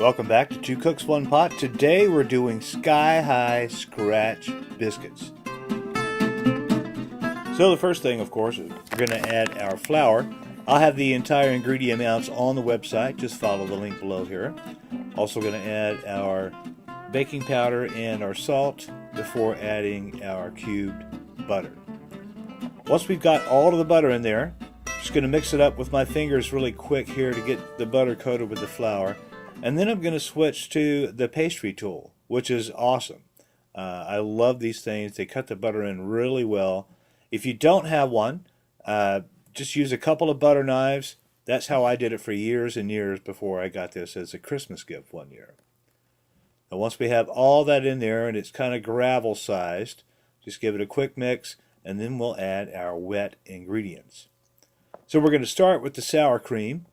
Welcome back to Two Cooks One Pot. Today we're doing Sky High Scratch Biscuits. So the first thing, of course, is we're going to add our flour. I'll have the entire ingredient amounts on the website. Just follow the link below here. Also going to add our baking powder and our salt before adding our cubed butter. Once we've got all of the butter in there, I'm just going to mix it up with my fingers really quick here to get the butter coated with the flour. And then I'm going to switch to the pastry tool, which is awesome. I love these things. They cut the butter in really well. If you don't have one, just use a couple of butter knives. That's how I did it for years and years before I got this as a Christmas gift one year. Now once we have all that in there and it's kind of gravel sized, just give it a quick mix and then we'll add our wet ingredients. So we're going to start with the sour cream.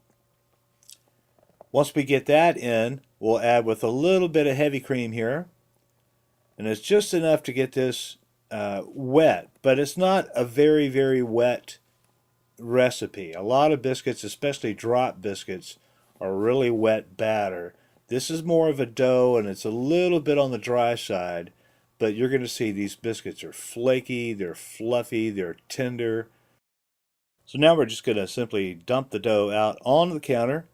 Once we get that in, we'll add with a little bit of heavy cream here. And it's just enough to get this wet, but it's not a very, very wet recipe. A lot of biscuits, especially drop biscuits, are really wet batter. This is more of a dough and it's a little bit on the dry side, but you're going to see these biscuits are flaky, they're fluffy, they're tender. So now we're just going to simply dump the dough out onto the counter.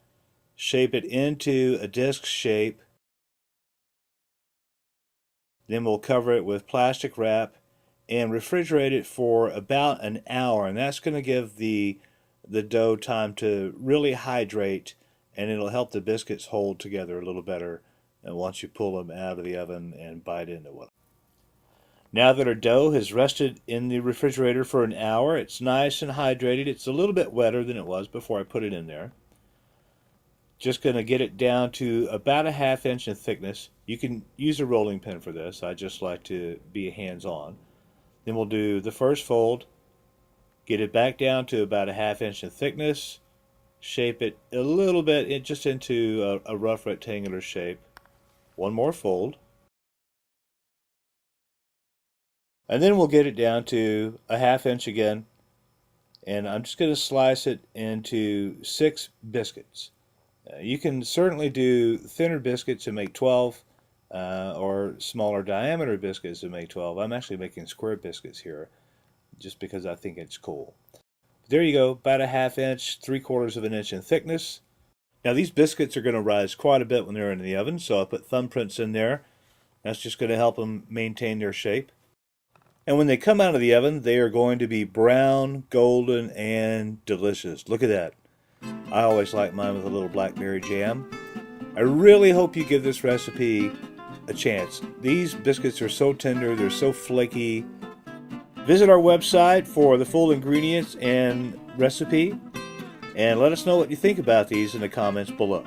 Shape it into a disc shape. Then we'll cover it with plastic wrap and refrigerate it for about an hour. And that's going to give the dough time to really hydrate, and it'll help the biscuits hold together a little better once you pull them out of the oven and bite into them. Now that our dough has rested in the refrigerator for an hour, it's nice and hydrated. It's a little bit wetter than it was before I put it in there. Just going to get it down to about a ½ inch in thickness. You can use a rolling pin for this. I just like to be hands-on. Then we'll do the first fold, get it back down to about a ½ inch in thickness, shape it a little bit just into a rough rectangular shape. One more fold. And then we'll get it down to a ½ inch again. And I'm just going to slice it into 6 biscuits. You can certainly do thinner biscuits and make 12, or smaller diameter biscuits and make 12. I'm actually making square biscuits here, just because I think it's cool. There you go, about a ½ inch, 3/4 of an inch in thickness. Now these biscuits are going to rise quite a bit when they're in the oven, so I'll put thumbprints in there. That's just going to help them maintain their shape. And when they come out of the oven, they are going to be brown, golden, and delicious. Look at that. I always like mine with a little blackberry jam. I really hope you give this recipe a chance. These biscuits are so tender, they're so flaky. Visit our website for the full ingredients and recipe, and let us know what you think about these in the comments below.